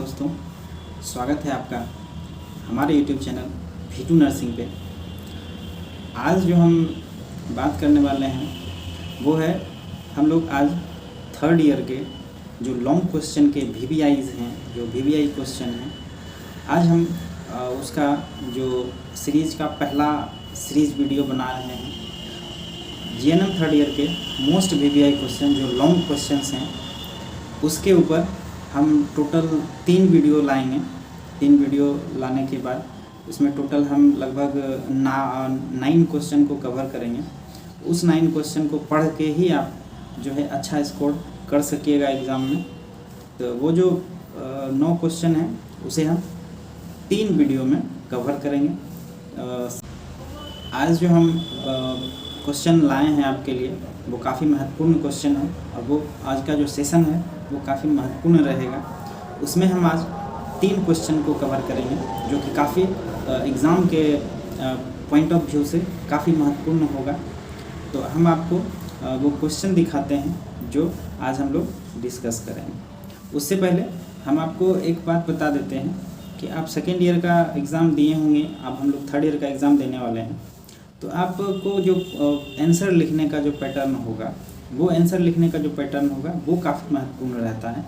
दोस्तों, स्वागत है आपका हमारे YouTube चैनल V2 नर्सिंग पे। आज जो हम बात करने वाले हैं वो है हम लोग आज थर्ड ईयर के जो लॉन्ग क्वेश्चन के VBIs हैं, जो VBI क्वेश्चन हैं, आज हम उसका जो सीरीज़ का पहला सीरीज़ वीडियो बना रहे हैं। GNM थर्ड ईयर के मोस्ट VBI क्वेश्चन जो लॉन्ग क्वेश्चंस हैं उसके ऊपर हम टोटल 3 वीडियो लाएंगे। 3 वीडियो लाने के बाद उसमें टोटल हम लगभग 9 क्वेश्चन को कवर करेंगे। उस 9 क्वेश्चन को पढ़ के ही आप जो है अच्छा स्कोर कर सकिएगा एग्ज़ाम में। तो वो जो 9 क्वेश्चन हैं उसे हम 3 वीडियो में कवर करेंगे। आज जो हम क्वेश्चन लाए हैं आपके लिए वो काफ़ी महत्वपूर्ण क्वेश्चन है और वो आज का जो सेशन है वो काफ़ी महत्वपूर्ण रहेगा। उसमें हम आज 3 क्वेश्चन को कवर करेंगे जो कि काफ़ी एग्ज़ाम के पॉइंट ऑफ व्यू से काफ़ी महत्वपूर्ण होगा। तो हम आपको वो क्वेश्चन दिखाते हैं जो आज हम लोग डिस्कस करेंगे। उससे पहले हम आपको एक बात बता देते हैं कि आप सेकेंड ईयर का एग्ज़ाम दिए होंगे, अब हम लोग थर्ड ईयर का एग्ज़ाम देने वाले हैं। तो आपको जो आंसर लिखने का जो पैटर्न होगा, वो आंसर लिखने का जो पैटर्न होगा वो काफ़ी महत्वपूर्ण रहता है।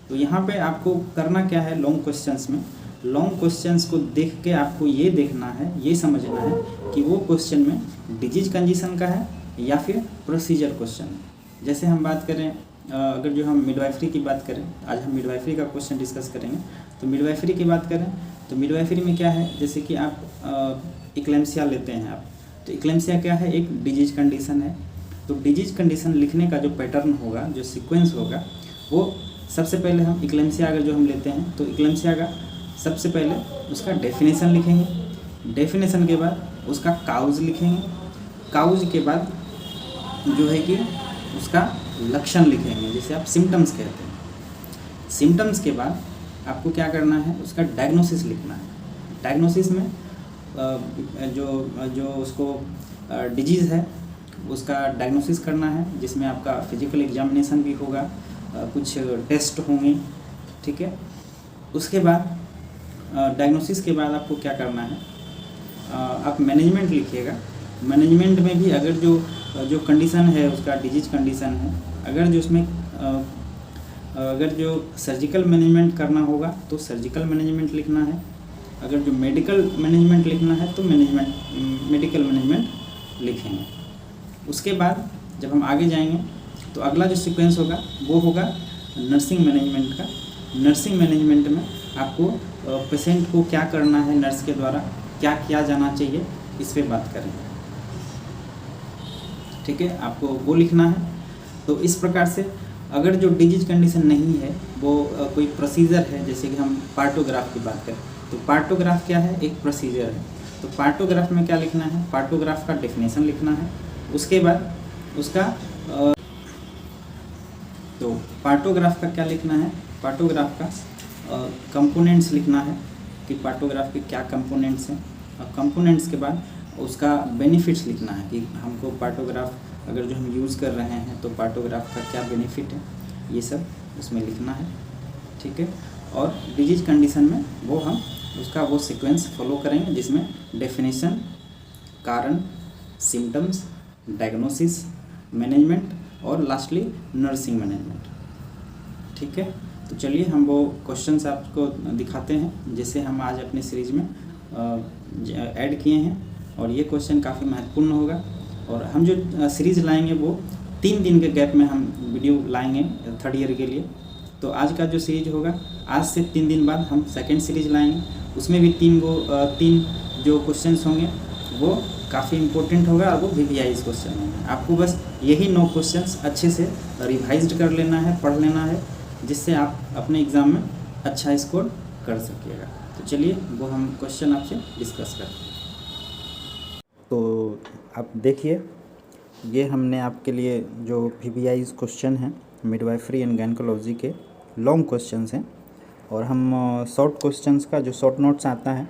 तो यहाँ पे आपको करना क्या है, लॉन्ग क्वेश्चंस में लॉन्ग क्वेश्चंस को देख के आपको ये देखना है, ये समझना है कि वो क्वेश्चन में डिजीज कंडीशन का है या फिर प्रोसीजर क्वेश्चन है। जैसे हम बात करें, अगर जो हम मिडवाइफरी की बात करें, आज हम मिडवाइफरी का क्वेश्चन डिस्कस करेंगे। तो मिडवाइफरी की बात करें तो मिडवाइफरी में क्या है, जैसे कि आप इक्लेम्सिया लेते हैं आप, तो इक्लेम्सिया क्या है, एक डिजीज कंडीशन है। तो डिजीज कंडीशन लिखने का जो पैटर्न होगा, जो सीक्वेंस होगा, वो सबसे पहले हम इक्लेम्सिया अगर जो हम लेते हैं तो इक्लेम्सिया का सबसे पहले उसका डेफिनेशन लिखेंगे। डेफिनेशन के बाद उसका काउज लिखेंगे। काउज के बाद जो है कि उसका लक्षण लिखेंगे, जिसे आप सिम्टम्स कहते हैं। सिम्टम्स के बाद आपको क्या करना है, उसका डायग्नोसिस लिखना है। डायग्नोसिस में जो उसको डिजीज़ है उसका डायग्नोसिस करना है, जिसमें आपका फिजिकल एग्जामिनेशन भी होगा, कुछ टेस्ट होंगे, ठीक है। उसके बाद डायग्नोसिस के बाद आपको क्या करना है, आप मैनेजमेंट लिखिएगा। मैनेजमेंट में भी अगर जो कंडीशन है उसका डिजीज कंडीशन है, अगर जो उसमें अगर जो सर्जिकल मैनेजमेंट करना होगा तो सर्जिकल मैनेजमेंट लिखना है। अगर जो मेडिकल मैनेजमेंट लिखना है तो मेडिकल मैनेजमेंट लिखेंगे। उसके बाद जब हम आगे जाएंगे तो अगला जो सीक्वेंस होगा वो होगा नर्सिंग मैनेजमेंट का। नर्सिंग मैनेजमेंट में आपको पेशेंट को क्या करना है, नर्स के द्वारा क्या किया जाना चाहिए, इस पे बात करेंगे, ठीक है। आपको वो लिखना है। तो इस प्रकार से अगर जो डिजीज कंडीशन नहीं है वो कोई प्रोसीजर है, जैसे कि हम पार्टोग्राफ की बात करें तो पार्टोग्राफ क्या है, एक प्रोसीजर है। तो पार्टोग्राफ में क्या लिखना है, पार्टोग्राफ का डेफिनेशन लिखना है। उसके बाद उसका तो पार्टोग्राफ का क्या लिखना है, पार्टोग्राफ का कंपोनेंट्स लिखना है कि पार्टोग्राफ के क्या कंपोनेंट्स हैं। और कंपोनेंट्स के बाद उसका बेनिफिट्स लिखना है कि हमको पार्टोग्राफ अगर जो हम यूज़ कर रहे हैं तो पार्टोग्राफ का क्या बेनिफिट है, ये सब उसमें लिखना है, ठीक है। और डिजीज कंडीशन में वो हम उसका वो सीक्वेंस फॉलो करेंगे, जिसमें डेफिनेशन, कारण, सिम्टम्स, डायग्नोसिस, मैनेजमेंट और लास्टली नर्सिंग मैनेजमेंट, ठीक है। तो चलिए हम वो क्वेश्चंस आपको दिखाते हैं जिसे हम आज अपनी सीरीज़ में ऐड किए हैं। और ये क्वेश्चन काफ़ी महत्वपूर्ण होगा। और हम जो सीरीज़ लाएंगे वो 3 दिन के गैप में हम वीडियो लाएंगे थर्ड ईयर के लिए। तो आज का जो सीरीज होगा, आज से 3 दिन बाद हम सेकेंड सीरीज लाएंगे। उसमें भी 3 जो क्वेश्चंस होंगे वो काफ़ी इंपॉर्टेंट होगा और वो VBIs क्वेश्चन होंगे। आपको बस यही 9 क्वेश्चंस अच्छे से रिवाइज्ड कर लेना है, पढ़ लेना है, जिससे आप अपने एग्ज़ाम में अच्छा स्कोर कर सकिएगा। तो चलिए वो हम क्वेश्चन आपसे डिस्कस करते हैं। तो आप देखिए, ये हमने आपके लिए जो VBIs क्वेश्चन हैं मिडवाइफरी एंड गायनेकोलॉजी के लॉन्ग क्वेश्चंस हैं। और हम शॉर्ट क्वेश्चंस का जो शॉर्ट नोट्स आता है,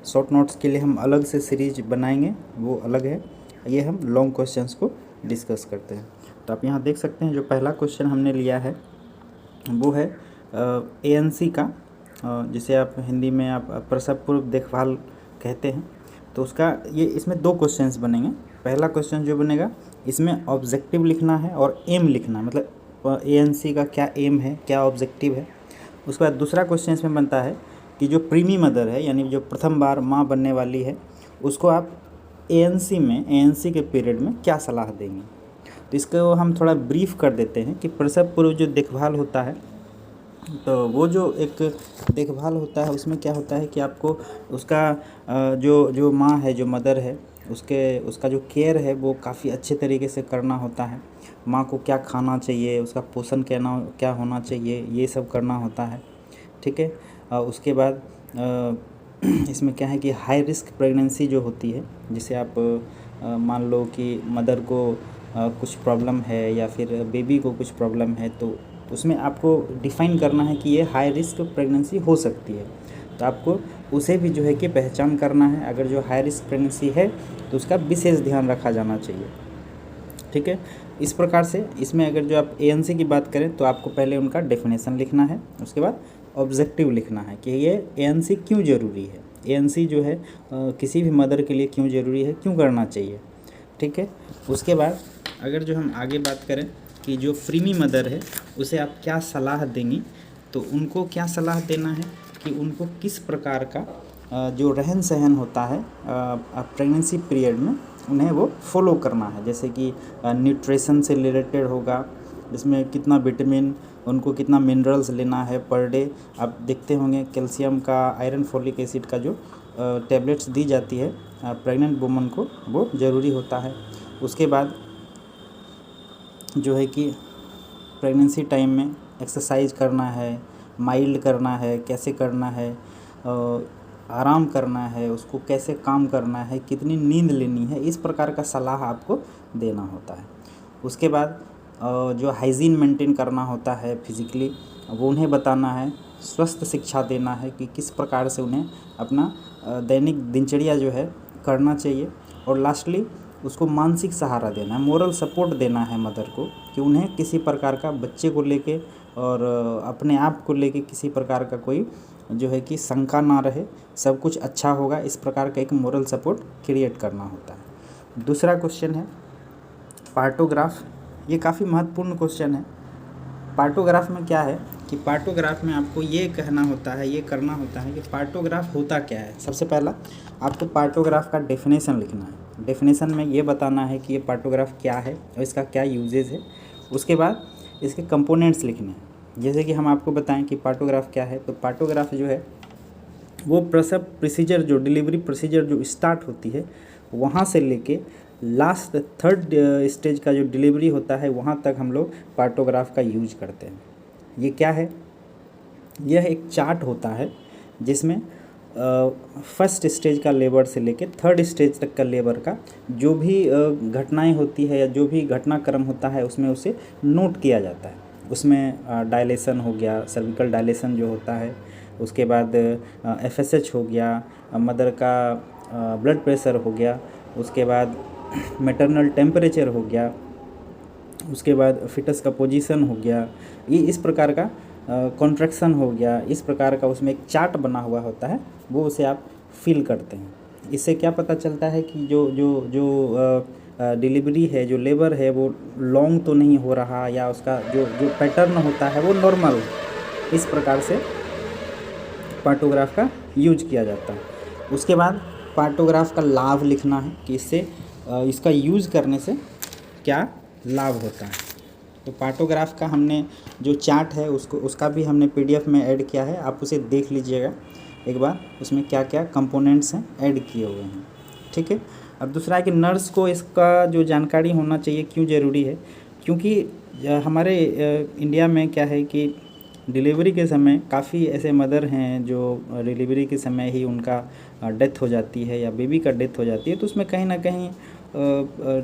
शॉर्ट नोट्स के लिए हम अलग से सीरीज बनाएंगे, वो अलग है। ये हम लॉन्ग क्वेश्चंस को डिस्कस करते हैं। तो आप यहाँ देख सकते हैं जो पहला क्वेश्चन हमने लिया है वो है ANC का जिसे आप हिंदी में आप प्रसव पूर्व देखभाल कहते हैं, तो उसका ये इसमें 2 क्वेश्चंस बनेंगे। पहला क्वेश्चन जो बनेगा इसमें ऑब्जेक्टिव लिखना है और एम लिखना है, मतलब एएनसी का क्या एम है, क्या ऑब्जेक्टिव है। उसके बाद दूसरा क्वेश्चन इसमें बनता है कि जो प्रीमी मदर है, यानी जो प्रथम बार माँ बनने वाली है, उसको आप एएनसी के पीरियड में क्या सलाह देंगे। तो इसको हम थोड़ा ब्रीफ कर देते हैं कि प्रसव पूर्व जो देखभाल होता है, तो वो जो एक देखभाल होता है उसमें क्या होता है कि आपको उसका जो माँ है, जो मदर है, उसका जो केयर है वो काफ़ी अच्छे तरीके से करना होता है। माँ को क्या खाना चाहिए, उसका पोषण क्या होना चाहिए, ये सब करना होता है। ठीक है। उसके बाद इसमें क्या है कि हाई रिस्क प्रेगनेंसी जो होती है, जिसे आप मान लो कि मदर को कुछ प्रॉब्लम है या फिर बेबी को कुछ प्रॉब्लम है, तो उसमें आपको डिफ़ाइन करना है कि ये हाई रिस्क प्रेगनेंसी हो सकती है। तो आपको उसे भी जो है कि पहचान करना है। अगर जो हाई रिस्क प्रेगनेंसी है तो उसका विशेष ध्यान रखा जाना चाहिए। ठीक है। इस प्रकार से इसमें अगर जो आप एएनसी की बात करें तो आपको पहले उनका डेफिनेशन लिखना है, उसके बाद ऑब्जेक्टिव लिखना है कि ये एएनसी क्यों ज़रूरी है, एएनसी जो है किसी भी मदर के लिए क्यों ज़रूरी है, क्यों करना चाहिए। ठीक है। उसके बाद अगर जो हम आगे बात करें कि जो प्रीमी मदर है उसे आप क्या सलाह देंगी, तो उनको क्या सलाह देना है कि उनको किस प्रकार का जो रहन सहन होता है प्रेगनेंसी पीरियड में उन्हें वो फॉलो करना है। जैसे कि न्यूट्रिशन से रिलेटेड होगा, जिसमें कितना विटामिन, उनको कितना मिनरल्स लेना है पर डे। आप देखते होंगे कैल्शियम का, आयरन, फोलिक एसिड का जो टैबलेट्स दी जाती है प्रेग्नेंट वुमन को, वो ज़रूरी होता है। उसके बाद जो है कि प्रेगनेंसी टाइम में एक्सरसाइज करना है, माइल्ड करना है, कैसे करना है, आराम करना है, उसको कैसे काम करना है, कितनी नींद लेनी है, इस प्रकार का सलाह आपको देना होता है। उसके बाद जो हाइजीन मेंटेन करना होता है फिज़िकली, वो उन्हें बताना है। स्वस्थ शिक्षा देना है कि किस प्रकार से उन्हें अपना दैनिक दिनचर्या जो है करना चाहिए। और लास्टली उसको मानसिक सहारा देना है, मोरल सपोर्ट देना है मदर को, कि उन्हें किसी प्रकार का बच्चे को लेके और अपने आप को लेके किसी प्रकार का कोई जो है कि शंका ना रहे, सब कुछ अच्छा होगा, इस प्रकार का एक मोरल सपोर्ट क्रिएट करना होता है। दूसरा क्वेश्चन है पार्टोग्राफ। ये काफ़ी महत्वपूर्ण क्वेश्चन है। पार्टोग्राफ में क्या है कि पार्टोग्राफ में आपको ये कहना होता है, ये करना होता है कि पार्टोग्राफ होता क्या है। सबसे पहला आपको पार्टोग्राफ का डेफिनेशन लिखना है। डेफिनेशन में ये बताना है कि ये पार्टोग्राफ क्या है और इसका क्या यूजेज है। उसके बाद इसके कंपोनेंट्स लिखने हैं। जैसे कि हम आपको बताएं कि पार्टोग्राफ क्या है, तो पार्टोग्राफ जो है वो प्रसव प्रोसीजर, जो डिलीवरी प्रोसीजर जो स्टार्ट होती है वहाँ से लेके लास्ट 3rd स्टेज का जो डिलीवरी होता है वहाँ तक हम लोग पार्टोग्राफ का यूज करते हैं। ये क्या है? यह एक चार्ट होता है जिसमें फर्स्ट स्टेज का लेबर से लेके 3rd स्टेज तक का लेबर का जो भी घटनाएं होती है या जो भी घटनाक्रम होता है उसमें उसे नोट किया जाता है। उसमें डायलेशन हो गया, सर्विकल डायलेशन जो होता है, उसके बाद FSH हो गया, मदर का ब्लड प्रेशर हो गया, उसके बाद मैटरनल टेम्परेचर हो गया, उसके बाद फिटस का पोजीशन हो गया, ये इस प्रकार का कॉन्ट्रैक्शन हो गया, इस प्रकार का उसमें एक चार्ट बना हुआ होता है, वो उसे आप फिल करते हैं। इससे क्या पता चलता है कि जो डिलीवरी है, जो लेबर है, वो लॉन्ग तो नहीं हो रहा या उसका जो पैटर्न होता है वो नॉर्मल है। इस प्रकार से पार्टोग्राफ का यूज किया जाता है। उसके बाद पार्टोग्राफ का लाभ लिखना है कि इससे इसका यूज़ करने से क्या लाभ होता है। तो पार्टोग्राफ का हमने जो चार्ट है उसका भी हमने PDF में ऐड किया है, आप उसे देख लीजिएगा एक बार, उसमें क्या क्या कंपोनेंट्स हैं ऐड किए हुए हैं। ठीक है। अब दूसरा है कि नर्स को इसका जो जानकारी होना चाहिए, क्यों ज़रूरी है, क्योंकि हमारे इंडिया में क्या है कि डिलीवरी के समय काफ़ी ऐसे मदर हैं जो डिलीवरी के समय ही उनका डेथ हो जाती है या बेबी का डेथ हो जाती है, तो उसमें कहीं ना कहीं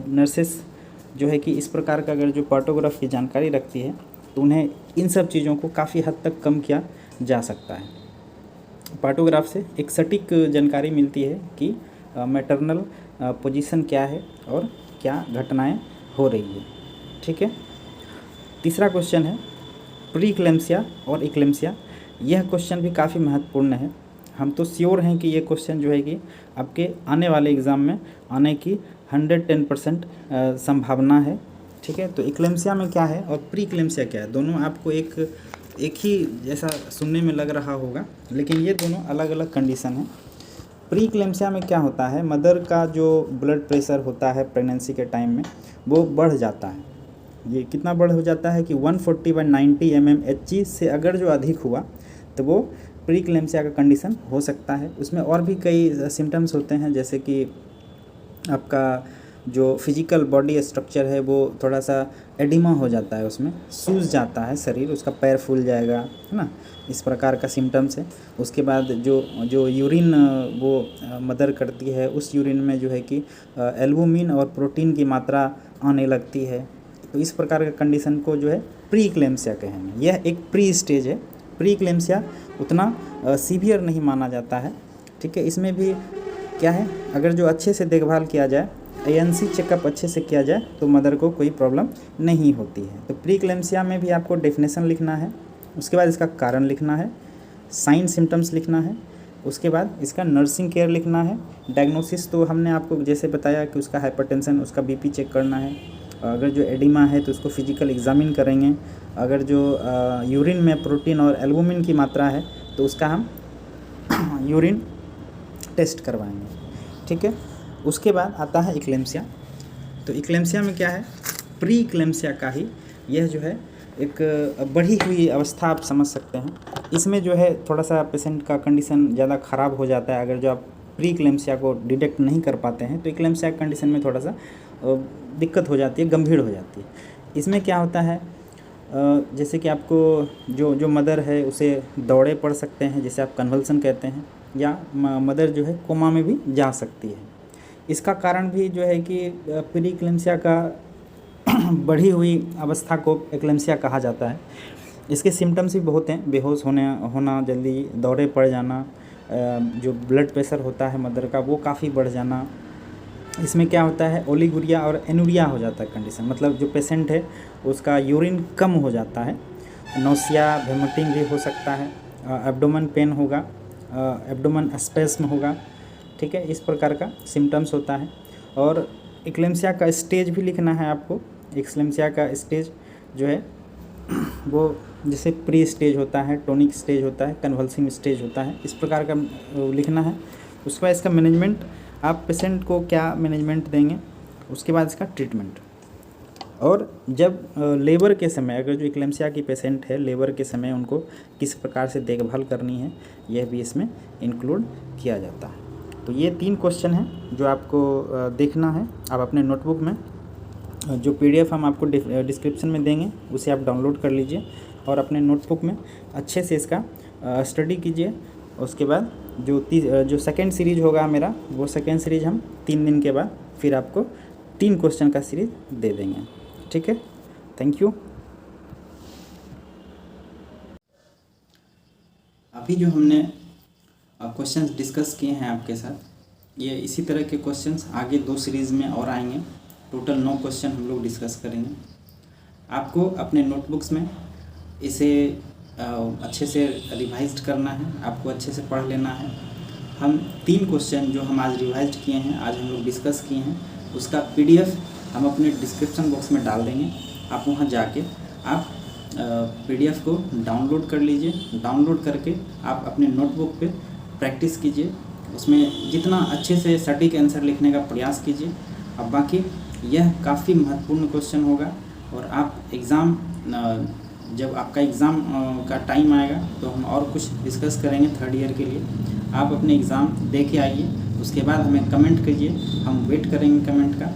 नर्सेस जो है कि इस प्रकार का अगर जो पार्टोग्राफ की जानकारी रखती है तो उन्हें इन सब चीज़ों को काफ़ी हद तक कम किया जा सकता है। पार्टोग्राफ से एक सटीक जानकारी मिलती है कि मैटरनल पोजीशन क्या है और क्या घटनाएं हो रही है। ठीक है। तीसरा क्वेश्चन है प्री इक्लेम्सिया और इक्लेम्सिया। यह क्वेश्चन भी काफ़ी महत्वपूर्ण है। हम तो श्योर हैं कि ये क्वेश्चन जो है कि आपके आने वाले एग्ज़ाम में आने की 110% संभावना है। ठीक है, तो इक्लेम्सिया में क्या है और प्री इक्लेम्सिया क्या है, दोनों आपको एक ही जैसा सुनने में लग रहा होगा, लेकिन ये दोनों अलग अलग कंडीशन है। प्री इक्लेम्सिया में क्या होता है, मदर का जो ब्लड प्रेशर होता है प्रेगनेंसी के टाइम में वो बढ़ जाता है। ये कितना बढ़ हो जाता है कि 140/90 mmHg से अगर जो अधिक हुआ तो वो प्री इक्लेम्सिया का कंडीशन हो सकता है। उसमें और भी कई सिम्टम्स होते हैं, जैसे कि आपका जो फिजिकल बॉडी स्ट्रक्चर है वो थोड़ा सा एडिमा हो जाता है, उसमें सूज जाता है शरीर, उसका पैर फूल जाएगा, है ना, इस प्रकार का सिम्टम्स है। उसके बाद जो यूरिन वो मदर करती है, उस यूरिन में जो है कि एल्बुमिन और प्रोटीन की मात्रा आने लगती है। तो इस प्रकार का कंडीशन को जो है प्री इक्लेम्सिया कहेंगे। यह एक प्री स्टेज है। प्री इक्लेम्सिया उतना सीवियर नहीं माना जाता है। ठीक है, इसमें भी क्या है, अगर जो अच्छे से देखभाल किया जाए, ANC चेकअप अच्छे से किया जाए तो मदर को कोई प्रॉब्लम नहीं होती है। तो प्री इक्लेम्सिया में भी आपको डेफिनेशन लिखना है, उसके बाद इसका कारण लिखना है, साइन सिम्टम्स लिखना है, उसके बाद इसका नर्सिंग केयर लिखना है। डायग्नोसिस तो हमने आपको जैसे बताया कि उसका हाइपरटेंशन, उसका BP चेक करना है। अगर जो एडिमा है तो उसको फिजिकल एग्जामिन करेंगे। अगर जो यूरिन में प्रोटीन और एल्बुमिन की मात्रा है तो उसका हम यूरिन टेस्ट करवाएंगे। ठीक है, उसके बाद आता है इक्लेम्सिया। तो इक्लेम्सिया में क्या है, प्री इक्लेम्सिया का ही यह जो है एक बढ़ी हुई अवस्था आप समझ सकते हैं। इसमें जो है थोड़ा सा पेशेंट का कंडीशन ज़्यादा ख़राब हो जाता है। अगर जो आप प्री इक्लेम्सिया को डिटेक्ट नहीं कर पाते हैं तो इक्लेम्सिया कंडीशन में थोड़ा सा दिक्कत हो जाती है, गंभीर हो जाती है। इसमें क्या होता है, जैसे कि आपको जो मदर है उसे दौरे पड़ सकते हैं, जिसे आप कन्वल्सन कहते हैं, या मदर जो है कोमा में भी जा सकती है। इसका कारण भी जो है कि प्री इक्लेम्सिया का बढ़ी हुई अवस्था को इक्लेम्सिया कहा जाता है। इसके सिम्टम्स भी बहुत हैं, बेहोश होना, जल्दी दौरे पड़ जाना, जो ब्लड प्रेशर होता है मदर का वो काफ़ी बढ़ जाना। इसमें क्या होता है, ओलिगुरिया और एनुरिया हो जाता है कंडीशन, मतलब जो पेशेंट है उसका यूरिन कम हो जाता है। नोसिया, वोमिटिंग भी हो सकता है, एब्डोमेन पेन होगा, एब्डोमेन स्पेस्म होगा। ठीक है, इस प्रकार का सिम्टम्स होता है। और इक्लेम्सिया का स्टेज भी लिखना है आपको। इक्लेम्सिया का स्टेज जो है वो जैसे प्री स्टेज होता है, टोनिक स्टेज होता है, कन्वल्सिंग स्टेज होता है, इस प्रकार का लिखना है। उसके बाद इसका मैनेजमेंट, आप पेशेंट को क्या मैनेजमेंट देंगे, उसके बाद इसका ट्रीटमेंट। और जब लेबर के समय, अगर जो इक्लेम्सिया की पेशेंट है, लेबर के समय उनको किस प्रकार से देखभाल करनी है, यह भी इसमें इंक्लूड किया जाता है। तो ये 3 क्वेश्चन हैं जो आपको देखना है। आप अपने नोटबुक में जो PDF हम आपको डिस्क्रिप्शन में देंगे उसे आप डाउनलोड कर लीजिए और अपने नोटबुक में अच्छे से इसका स्टडी कीजिए। उसके बाद जो सेकेंड सीरीज़ होगा मेरा, वो सेकेंड सीरीज़ हम 3 दिन के बाद फिर आपको 3 क्वेश्चन का सीरीज़ दे देंगे। ठीक है, थैंक यू। अभी जो हमने क्वेश्चंस डिस्कस किए हैं आपके साथ, ये इसी तरह के क्वेश्चंस आगे 2 सीरीज़ में और आएंगे। टोटल 9 क्वेश्चन हम लोग डिस्कस करेंगे। आपको अपने नोटबुक्स में इसे अच्छे से रिवाइज करना है, आपको अच्छे से पढ़ लेना है। हम 3 क्वेश्चन जो हम आज रिवाइज किए हैं, आज हम लोग डिस्कस किए हैं, उसका PDF हम अपने डिस्क्रिप्शन बॉक्स में डाल देंगे। आप वहाँ जाके आप PDF को डाउनलोड कर लीजिए। डाउनलोड करके आप अपने नोटबुक पे प्रैक्टिस कीजिए, उसमें जितना अच्छे से सटीक आंसर लिखने का प्रयास कीजिए। अब बाकी यह काफ़ी महत्वपूर्ण क्वेश्चन होगा और आप एग्ज़ाम, जब आपका एग्ज़ाम का टाइम आएगा तो हम और कुछ डिस्कस करेंगे 3rd ईयर के लिए। आप अपने एग्ज़ाम दे के आइए, उसके बाद हमें कमेंट कीजिए, हम वेट करेंगे कमेंट का।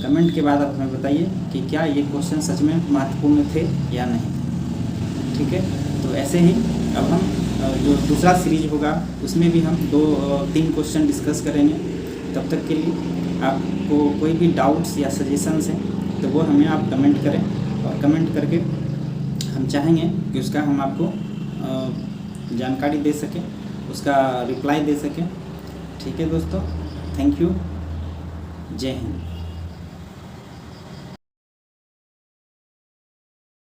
कमेंट के बाद आप हमें बताइए कि क्या ये क्वेश्चन सच में महत्वपूर्ण थे या नहीं। ठीक है, तो ऐसे ही अब हम जो दूसरा सीरीज होगा उसमें भी हम 2-3 क्वेश्चन डिस्कस करेंगे। तब तक के लिए आपको कोई भी डाउट्स या सजेशंस हैं तो वो हमें आप कमेंट करें, और कमेंट करके हम चाहेंगे कि उसका हम आपको जानकारी दे सकें, उसका रिप्लाई दे सकें। ठीक है दोस्तों, थैंक यू, जय हिंद।